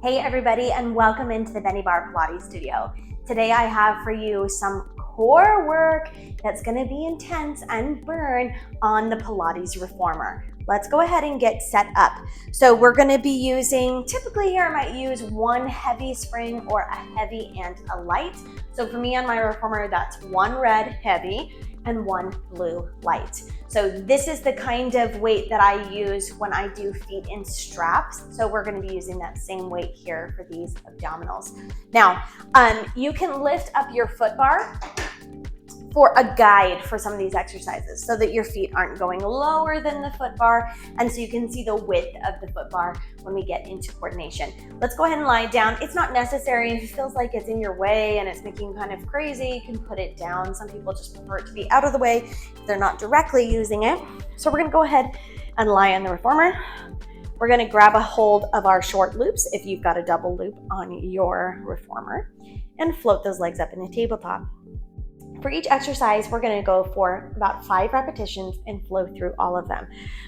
Hey everybody, and welcome into the Bennie Barre Pilates studio. Today I have for you some core work that's going to be intense and burn on the Pilates reformer. Let's go ahead and get set up. So we're going to be using, typically here I might use one heavy spring or a heavy and a light. So for me on my reformer, that's one red heavy and one blue light. So this is the kind of weight that I use when I do feet in straps. So we're gonna be using that same weight here for these abdominals. Now, you can lift up your foot bar for a guide for some of these exercises so that your feet aren't going lower than the foot bar, and so you can see the width of the foot bar when we get into coordination. Let's go ahead and lie down. It's not necessary. If it feels like it's in your way and it's making you kind of crazy, you can put it down. Some people just prefer it to be out of the way if they're not directly using it. So we're gonna go ahead and lie on the reformer. We're gonna grab a hold of our short loops if you've got a double loop on your reformer and float those legs up in the tabletop. For each exercise, we're going to go for about 5 repetitions and flow through all of them.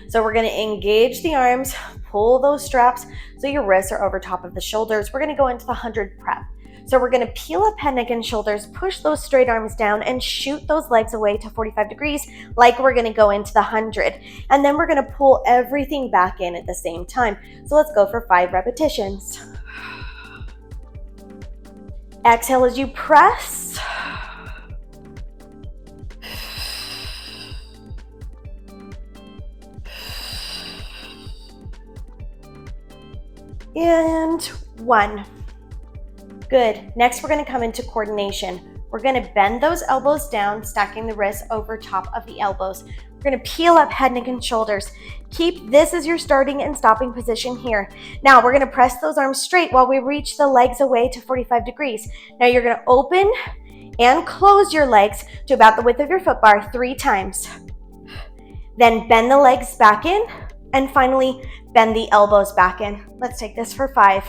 So we're going to engage the arms, pull those straps so your wrists are over top of the shoulders. We're going to go into the 100 prep. So we're going to peel up head, neck, and shoulders, push those straight arms down, and shoot those legs away to 45 degrees like we're going to go into the 100. And then we're going to pull everything back in at the same time. So let's go for 5 repetitions. Exhale as you press. And 1. Good. Next, we're going to come into coordination. We're going to bend those elbows down, stacking the wrists over top of the elbows. We're going to peel up head, neck, and shoulders. Keep this as your starting and stopping position here. Now, we're going to press those arms straight while we reach the legs away to 45 degrees. Now, you're going to open and close your legs to about the width of your foot bar 3 times. Then bend the legs back in. And finally, bend the elbows back in. Let's take this for 5.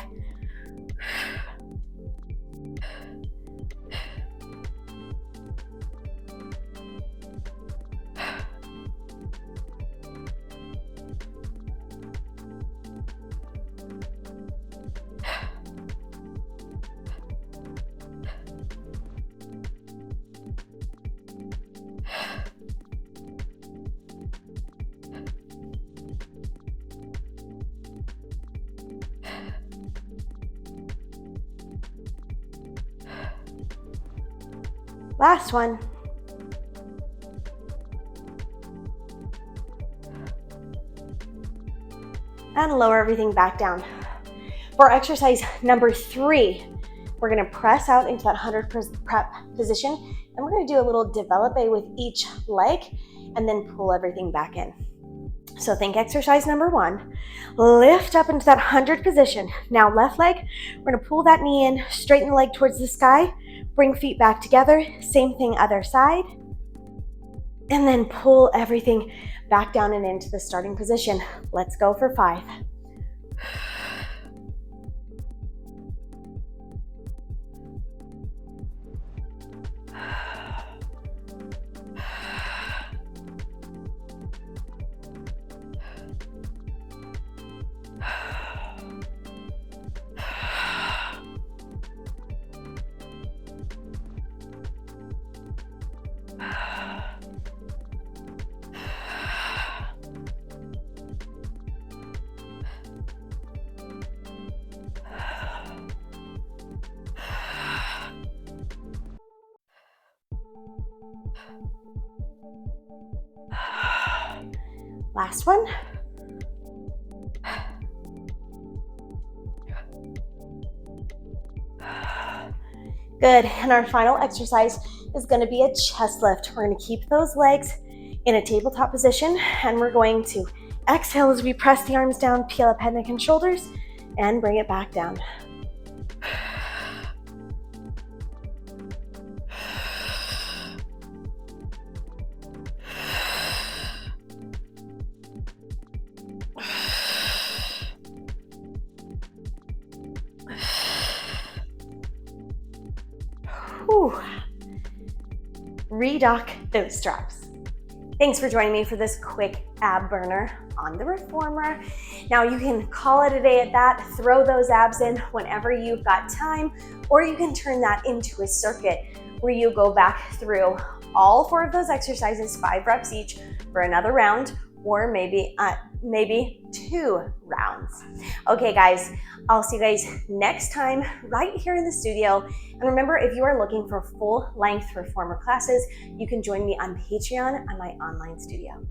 Last one. And lower everything back down. For exercise number 3, we're going to press out into that 100 prep position, and we're going to do a little developé with each leg and then pull everything back in. So think exercise number 1, lift up into that 100 position. Now left leg, we're going to pull that knee in, straighten the leg towards the sky, bring feet back together, same thing other side, and then pull everything back down and into the starting position. Let's go for 5. Last one. Good, and our final exercise is going to be a chest lift. We're going to keep those legs in a tabletop position, and we're going to exhale as we press the arms down, peel up head, neck, and shoulders, and bring it back down. Whew. Redock those straps. Thanks for joining me for this quick ab burner on the reformer. Now you can call it a day at that, throw those abs in whenever you've got time, or you can turn that into a circuit where you go back through all 4 of those exercises, 5 reps each for another round, or maybe 2 rounds. Okay guys, I'll see you guys next time right here in the studio. And remember, if you are looking for full-length reformer classes, you can join me on Patreon on my online studio.